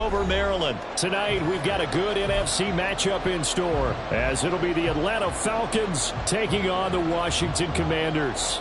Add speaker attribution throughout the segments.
Speaker 1: Over Maryland. Tonight, we've got a good NFC matchup in store, as it'll be the Atlanta Falcons taking on the Washington Commanders.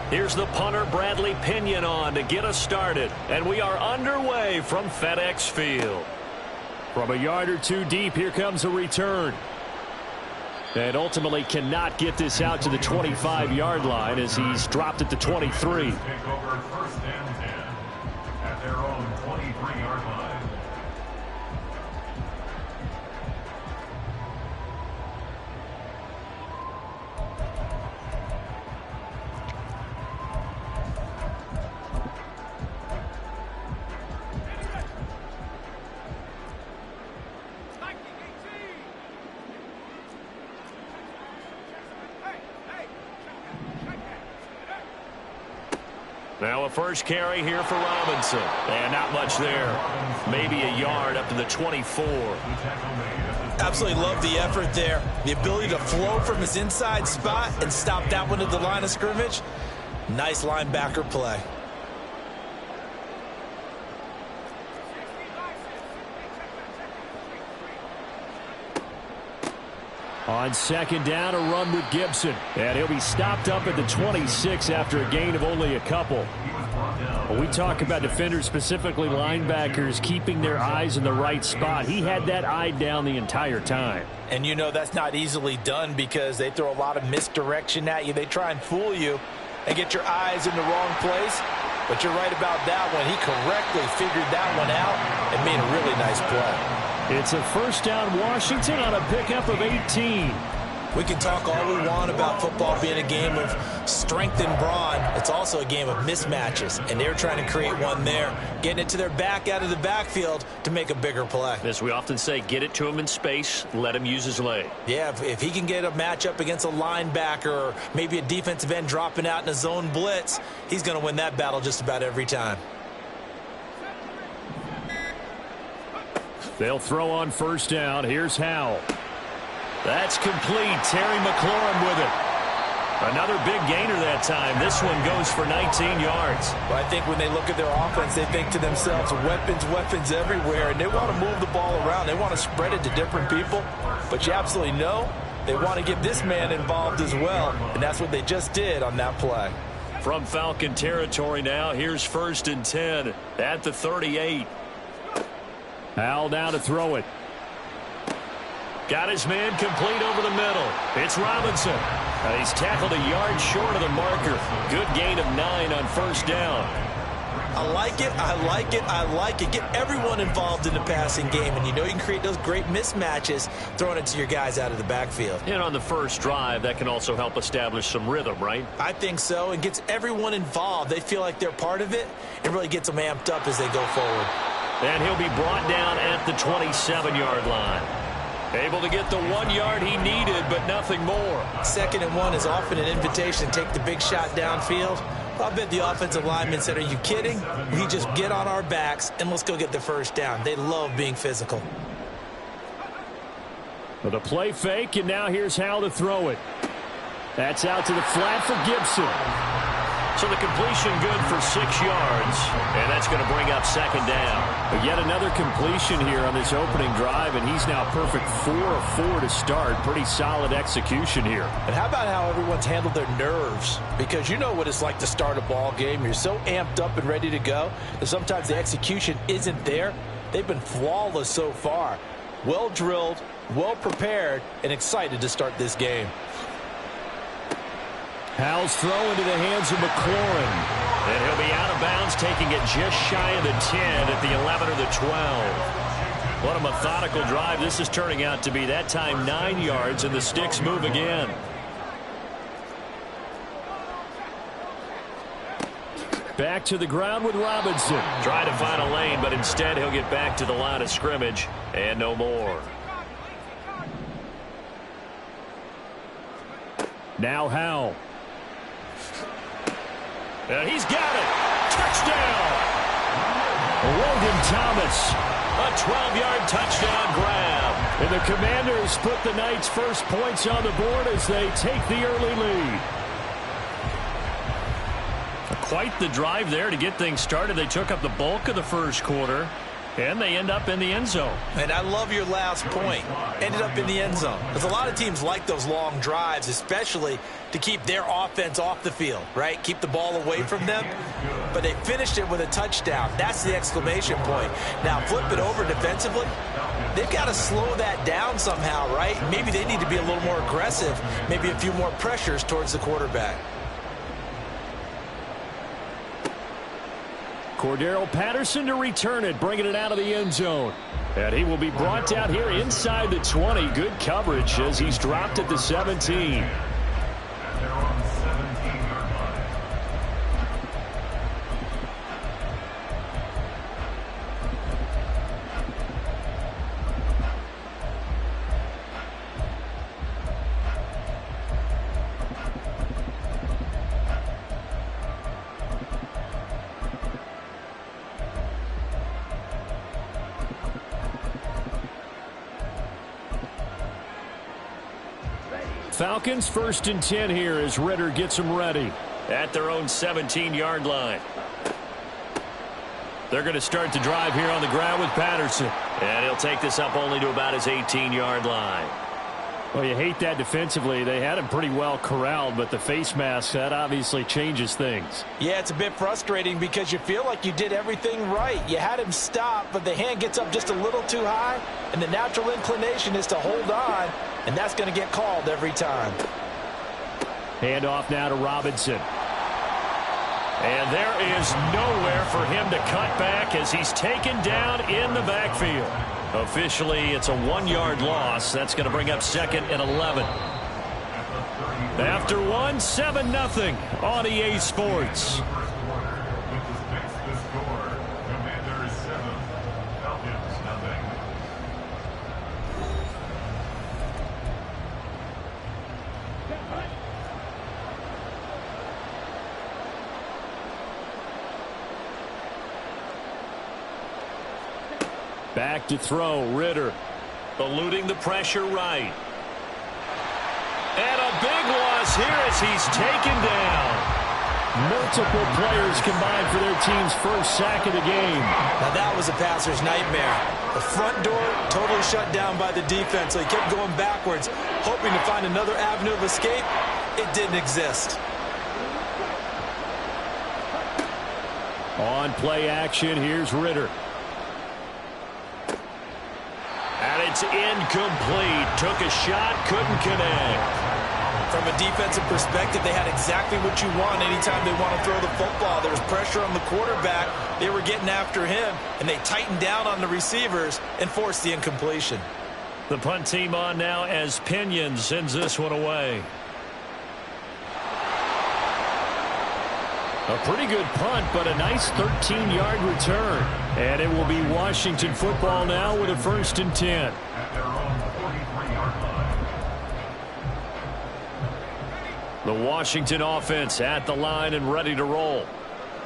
Speaker 1: Here's the punter, Bradley Pinion, on to get us started. And we are underway from FedEx Field. From a yard or two deep, here comes a return. And ultimately cannot get this out to the 25-yard line as he's dropped at the 23.
Speaker 2: Take over first and 10 at their own 23-yard line.
Speaker 1: Now a first carry here for Robinson. And not much there. Maybe a yard up to the 24.
Speaker 3: Absolutely love the effort there. The ability to flow from his inside spot and stop that one at the line of scrimmage. Nice linebacker play.
Speaker 1: On second down, a run with Gibson. And he'll be stopped up at the 26 after a gain of only a couple. When we talk about defenders, specifically linebackers, keeping their eyes in the right spot, he had that eye down the entire time.
Speaker 3: And you know that's not easily done because they throw a lot of misdirection at you. They try and fool you and get your eyes in the wrong place. But you're right about that one. He correctly figured that one out and made a really nice play.
Speaker 1: It's a first down Washington on a pickup of 18.
Speaker 3: We can talk all we want about football being a game of strength and brawn. It's also a game of mismatches, and they're trying to create one there, getting it to their back out of the backfield to make a bigger play.
Speaker 1: As we often say, get it to him in space, let him use his leg.
Speaker 3: Yeah, if he can get a matchup against a linebacker or maybe a defensive end dropping out in a zone blitz, he's going to win that battle just about every time.
Speaker 1: They'll throw on first down. Here's Howell. That's complete. Terry McLaurin with it. Another big gainer that time. This one goes for 19 yards.
Speaker 3: Well, I think when they look at their offense, they think to themselves, weapons, weapons everywhere, and they want to move the ball around. They want to spread it to different people. But you absolutely know they want to get this man involved as well, and that's what they just did on that play.
Speaker 1: From Falcon territory now, here's first and 10 at the 38. Howell now to throw it. Got his man complete over the middle. It's Robinson. He's tackled a yard short of the marker. Good gain of 9 on first down.
Speaker 3: I like it, I like it, I like it. Get everyone involved in the passing game, and you know you can create those great mismatches throwing it to your guys out of the backfield.
Speaker 1: And on the first drive, that can also help establish some rhythm, right?
Speaker 3: I think so, and gets everyone involved. They feel like they're part of it, and really gets them amped up as they go forward.
Speaker 1: And he'll be brought down at the 27-yard line. Able to get the 1 yard he needed, but nothing more.
Speaker 3: 2nd and 1 is often an invitation to take the big shot downfield. I bet the offensive lineman said, are you kidding? We just get on our backs and let's go get the first down. They love being physical.
Speaker 1: With a play fake, and now here's Howell to throw it. That's out to the flat for Gibson. So the completion good for 6 yards, and that's going to bring up second down. But yet another completion here on this opening drive, and he's now perfect 4 of 4 to start. Pretty solid execution here.
Speaker 3: And how about how everyone's handled their nerves? Because you know what it's like to start a ball game. You're so amped up and ready to go that sometimes the execution isn't there. They've been flawless so far. Well drilled, well prepared, and excited to start this game.
Speaker 1: Howell's throw into the hands of McLaurin. And he'll be out of bounds, taking it just shy of the 10 at the 11 or the 12. What a methodical drive this is turning out to be. That time 9 yards, and the sticks move again. Back to the ground with Robinson. Trying to find a lane, but instead he'll get back to the line of scrimmage and no more. Now Howell. And he's got it. Touchdown. Logan Thomas. A 12-yard touchdown grab. And the Commanders put the Knights' first points on the board as they take the early lead. Quite the drive there to get things started. They took up the bulk of the first quarter, and they end up in the end zone.
Speaker 3: And I love your last point. Ended up in the end zone. Because a lot of teams like those long drives, especially to keep their offense off the field, right? Keep the ball away from them. But they finished it with a touchdown. That's the exclamation point. Now, flip it over defensively. They've got to slow that down somehow, right? Maybe they need to be a little more aggressive. Maybe a few more pressures towards the quarterback.
Speaker 1: Cordero Patterson to return it, bringing it out of the end zone. And he will be brought down here inside the 20. Good coverage as he's dropped at the 17.
Speaker 2: At their own 17-yard line.
Speaker 1: Falcons 1st and 10 here as Ritter gets them ready. At their own 17-yard line. They're going to start the drive here on the ground with Patterson. And he'll take this up only to about his 18-yard line. Well, you hate that defensively. They had him pretty well corralled, but the face mask, that obviously changes things.
Speaker 3: Yeah, it's a bit frustrating because you feel like you did everything right. You had him stop, but the hand gets up just a little too high, and the natural inclination is to hold on, and that's going to get called every time.
Speaker 1: Handoff now to Robinson. And there is nowhere for him to cut back as he's taken down in the backfield. Officially, it's a 1-yard loss. That's going to bring up 2nd and 11. After 7-0 on EA Sports. Back to throw, Ritter. Eluding the pressure right. And a big loss here as he's taken down. Multiple players combined for their team's first sack of the game.
Speaker 3: Now that was a passer's nightmare. The front door totally shut down by the defense, so he kept going backwards, hoping to find another avenue of escape. It didn't exist.
Speaker 1: On play action, here's Ritter. And it's incomplete. Took a shot, couldn't connect.
Speaker 3: From a defensive perspective, they had exactly what you want anytime they want to throw the football. There was pressure on the quarterback. They were getting after him, and they tightened down on the receivers and forced the incompletion.
Speaker 1: The punt team on now as Pinion sends this one away. A pretty good punt, but a nice 13-yard return. And it will be Washington football now with a 1st and 10.
Speaker 2: At their own 43-yard line.
Speaker 1: The Washington offense at the line and ready to roll.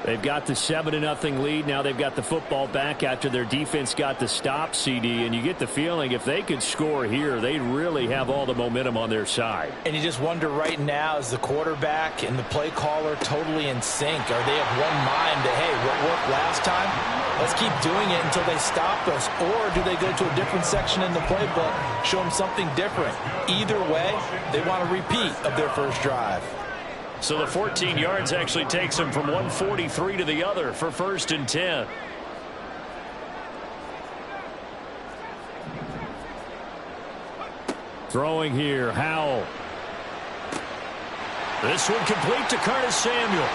Speaker 1: They've got the 7-0 lead. Now they've got the football back after their defense got the stop, CD. And you get the feeling if they could score here, they'd really have all the momentum on their side.
Speaker 3: And you just wonder right now, is the quarterback and the play caller totally in sync? Are they of one mind to, hey, what worked last time? Let's keep doing it until they stop us. Or do they go to a different section in the playbook, show them something different? Either way, they want a repeat of their first drive.
Speaker 1: So the 14 yards actually takes them from 143 to the other for 1st and 10. Throwing here, Howell. This one complete to Curtis Samuel.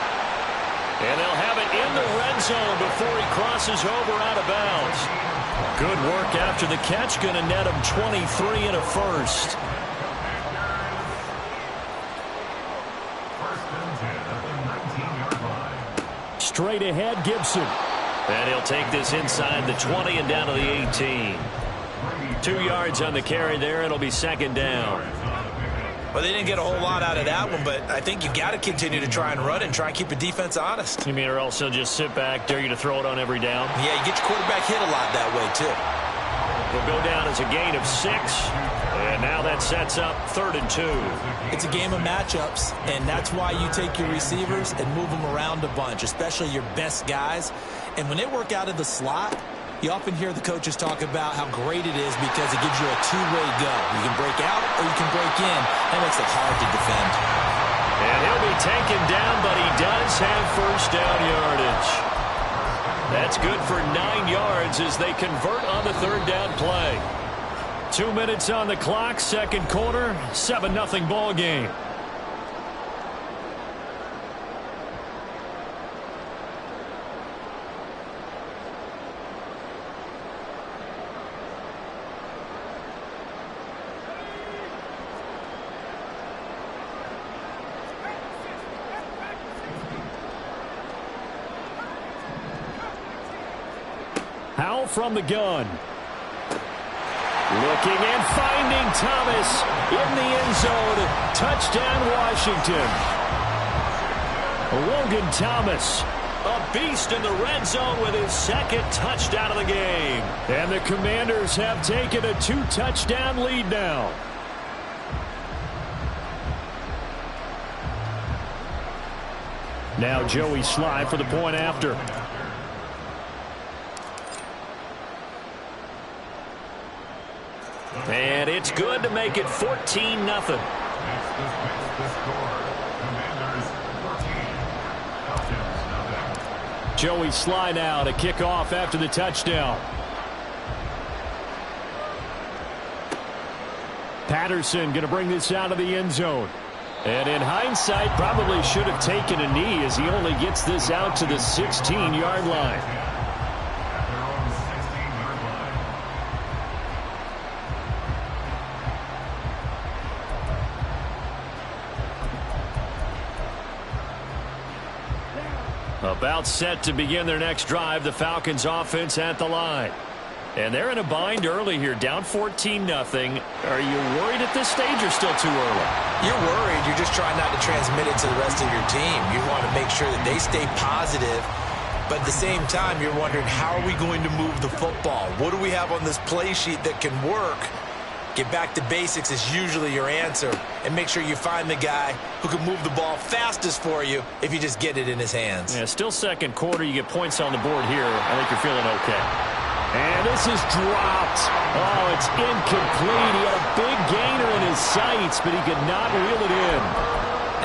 Speaker 1: And they'll have it in the red zone before he crosses over out of bounds. Good work after the catch. Going to net him 23 and a first. Straight ahead, Gibson. And he'll take this inside the 20 and down to the 18. 2 yards on the carry there. It'll be 2nd down.
Speaker 3: Well, they didn't get a whole lot out of that one, but I think you got to continue to try and run and try and keep the defense honest.
Speaker 1: You mean or else they'll just sit back, dare you to throw it on every down?
Speaker 3: Yeah, you get your quarterback hit a lot that way, too.
Speaker 1: Will go down as a gain of 6, and now that sets up 3rd and 2.
Speaker 4: It's a game of matchups, and that's why you take your receivers and move them around a bunch, especially your best guys. And when they work out of the slot, you often hear the coaches talk about how great it is because it gives you a two-way go. You can break out or you can break in. That makes it hard to defend.
Speaker 1: And he'll be taken down, but he does have first down yardage. That's good for 9 yards as they convert on the 3rd down play. 2 minutes on the clock, 2nd quarter, 7-0 ball game. Howell from the gun. Looking and finding Thomas in the end zone. Touchdown, Washington. Logan Thomas, a beast in the red zone with his 2nd touchdown of the game. And the Commanders have taken a 2-touchdown lead now. Now Joey Sly for the point after. And it's good to make it 14-0. Joey Sly now to kick off after the touchdown. Patterson going to bring this out of the end zone. And in hindsight, probably should have taken a knee as he only gets this out to the 16-yard line. About set to begin their next drive, the Falcons offense at the line. And they're in a bind early here, down 14-0. Are you worried at this stage or still too early?
Speaker 3: You're worried. You're just trying not to transmit it to the rest of your team. You want to make sure that they stay positive. But at the same time, you're wondering, how are we going to move the football? What do we have on this play sheet that can work? Get back to basics is usually your answer. And make sure you find the guy who can move the ball fastest for you if you just get it in his hands.
Speaker 1: Yeah, still 2nd quarter. You get points on the board here. I think you're feeling okay. And this is dropped. Oh, it's incomplete. He had a big gainer in his sights, but he could not reel it in.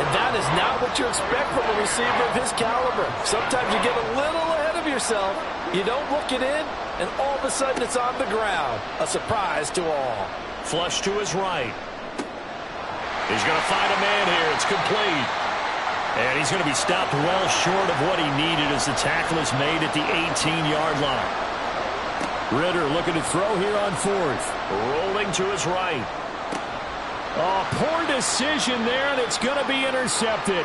Speaker 3: And that is not what you expect from a receiver of his caliber. Sometimes you get a little ahead of yourself. You don't look it in, and all of a sudden it's on the ground. A surprise to all.
Speaker 1: Flush to his right. He's going to find a man here. It's complete. And he's going to be stopped well short of what he needed as the tackle is made at the 18-yard line. Ritter looking to throw here on 4th. Rolling to his right. Oh, poor decision there, and it's going to be intercepted.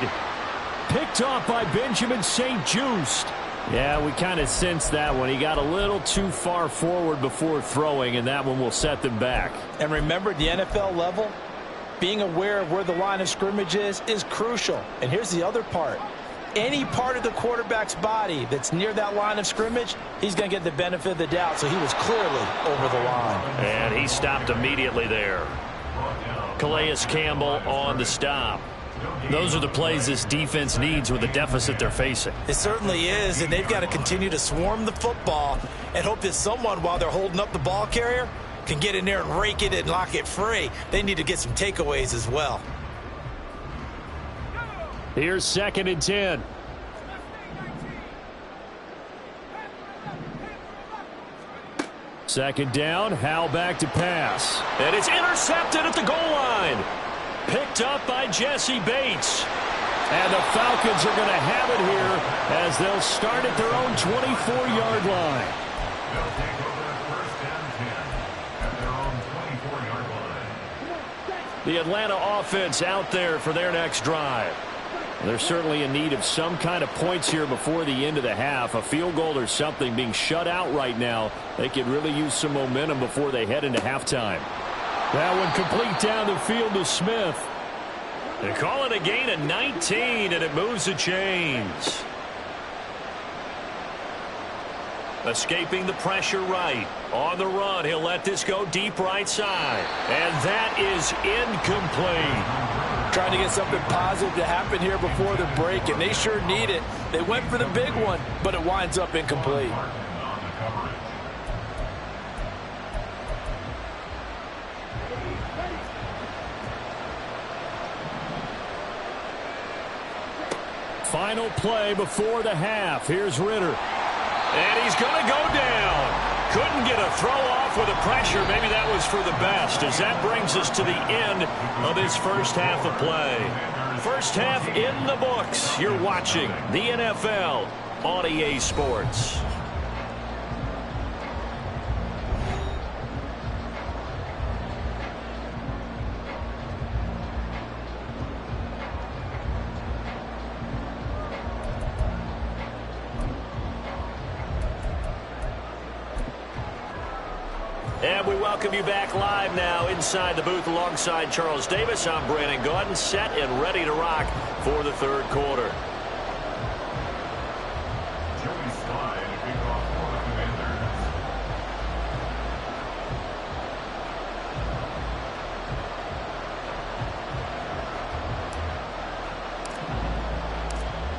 Speaker 1: Picked off by Benjamin St-Juste. Yeah, we kind of sensed that one. He got a little too far forward before throwing, and that one will set them back.
Speaker 4: And remember, at the NFL level, being aware of where the line of scrimmage is crucial. And here's the other part. Any part of the quarterback's body that's near that line of scrimmage, he's going to get the benefit of the doubt. So he was clearly over the line.
Speaker 1: And he stopped immediately there. Calais Campbell on the stop. Those are the plays this defense needs with the deficit they're facing.
Speaker 4: It certainly is, and they've got to continue to swarm the football and hope that someone, while they're holding up the ball carrier, can get in there and rake it and lock it free. They need to get some takeaways as well.
Speaker 1: Here's 2nd and 10. Second down, Howell back to pass. And it's intercepted at the goal line. Picked up by Jesse Bates. And the Falcons are going to have it here as they'll start at their own 24-yard line.
Speaker 2: They'll take over 1st and 10 at their own 24-yard line.
Speaker 1: The Atlanta offense out there for their next drive. They're certainly in need of some kind of points here before the end of the half. A field goal or something. Being shut out right now, they could really use some momentum before they head into halftime. That one complete down the field to Smith. They call it a gain of 19, and it moves the chains. Escaping the pressure right. On the run, he'll let this go deep right side. And that is incomplete.
Speaker 3: Trying to get something positive to happen here before the break, and they sure need it. They went for the big one, but it winds up incomplete.
Speaker 1: Final play before the half. Here's Ritter. And he's going to go down. Couldn't get a throw off with the pressure. Maybe that was for the best, as that brings us to the end of this first half of play. First half in the books. You're watching the NFL on EA Sports. And we welcome you back live now inside the booth alongside Charles Davis. I'm Brandon Gaudin, set and ready to rock for the third quarter.
Speaker 2: Joey Sly and a kickoff for the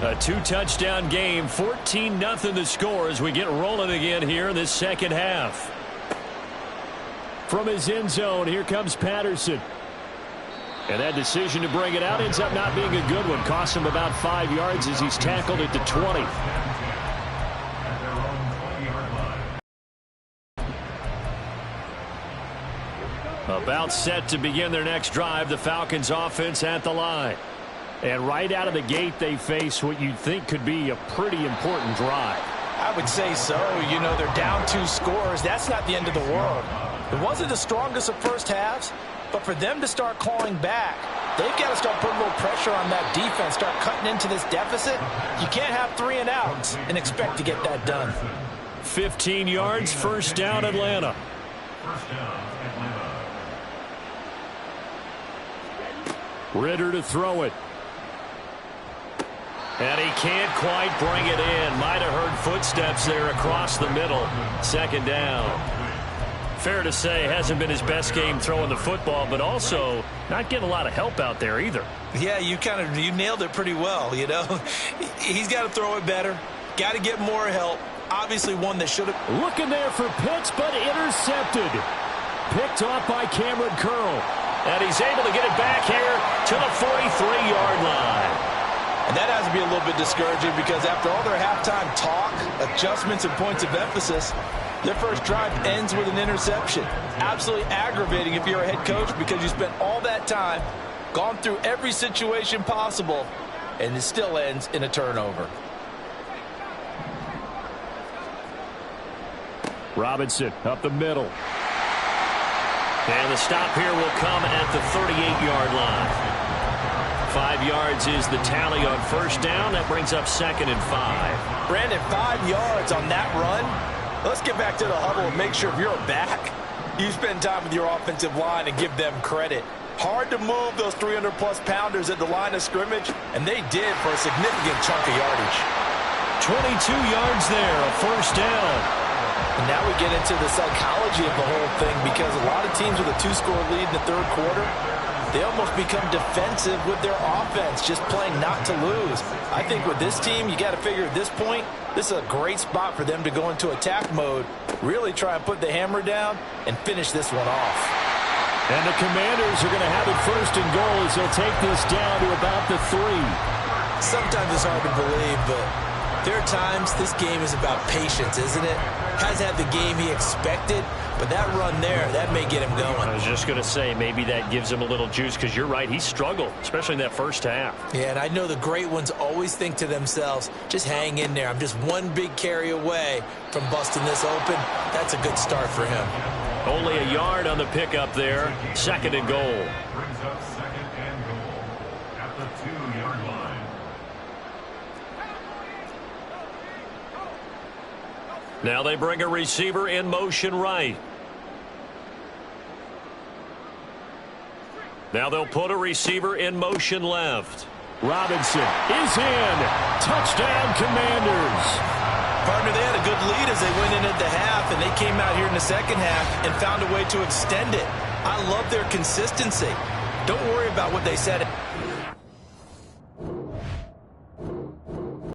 Speaker 2: Commanders.
Speaker 1: A two-touchdown game, 14-0 the score as we get rolling again here in this second half. From his end zone, here comes Patterson. And that decision to bring it out ends up not being a good one. Costs him about 5 yards as he's tackled at the 20.
Speaker 2: At their own 20-yard line.
Speaker 1: About set to begin their next drive, the Falcons offense at the line. And right out of the gate, they face what you'd think could be a pretty important drive.
Speaker 3: I would say so. You know, they're down 2 scores. That's not the end of the world. It wasn't the strongest of first halves, but for them to start clawing back, they've got to start putting a little pressure on that defense, start cutting into this deficit. You can't have 3 and outs and expect to get that done.
Speaker 1: 15 yards, first down, Atlanta.
Speaker 2: First down, Atlanta.
Speaker 1: Ritter to throw it. And he can't quite bring it in. Might have heard footsteps there across the middle. Second down. Fair to say, hasn't been his best game throwing the football, but also not getting a lot of help out there either.
Speaker 4: Yeah, you nailed it pretty well, you know. He's got to throw it better. Got to get more help. Obviously one that should have.
Speaker 1: Looking there for Pitts, but intercepted. Picked off by Cameron Curl. And he's able to get it back here to the 43-yard line.
Speaker 3: And that has to be a little bit discouraging because after all their halftime talk, adjustments, and points of emphasis, their first drive ends with an interception. Absolutely aggravating if you're a head coach because you spent all that time, gone through every situation possible, and it still ends in a turnover.
Speaker 1: Robinson up the middle. And the stop here will come at the 38-yard line. 5 yards is the tally on first down. That brings up 2nd and 5.
Speaker 3: Brandon, 5 yards on that run. Let's get back to the huddle and make sure if you're a back, you spend time with your offensive line and give them credit. Hard to move those 300-plus pounders at the line of scrimmage, and they did for a significant chunk of yardage.
Speaker 1: 22 yards there, a first down.
Speaker 3: And now we get into the psychology of the whole thing because a lot of teams with a 2-score lead in the third quarter, they almost become defensive with their offense, just playing not to lose. I think with this team, you got to figure at this point, this is a great spot for them to go into attack mode, really try and put the hammer down and finish this one off.
Speaker 1: And the Commanders are going to have it first and goal as they'll take this down to about the 3.
Speaker 4: Sometimes it's hard to believe, but there are times this game is about patience, isn't it? Has had the game he expected, but that run there, that may get him going.
Speaker 1: I was just going to say, maybe that gives him a little juice because you're right, he struggled, especially in that first half.
Speaker 4: Yeah, and I know the great ones always think to themselves, just hang in there. I'm just one big carry away from busting this open. That's a good start for him.
Speaker 1: Only a yard on the pickup there. 2nd and goal.
Speaker 2: Brings up 2nd and goal at the 2-yard line.
Speaker 1: Now they bring a receiver in motion right. Now they'll put a receiver in motion left.
Speaker 5: Robinson is in. Touchdown, Commanders.
Speaker 4: Partner, they had a good lead as they went into the half, and they came out here in the second half and found a way to extend it. I love their consistency. Don't worry about what they said.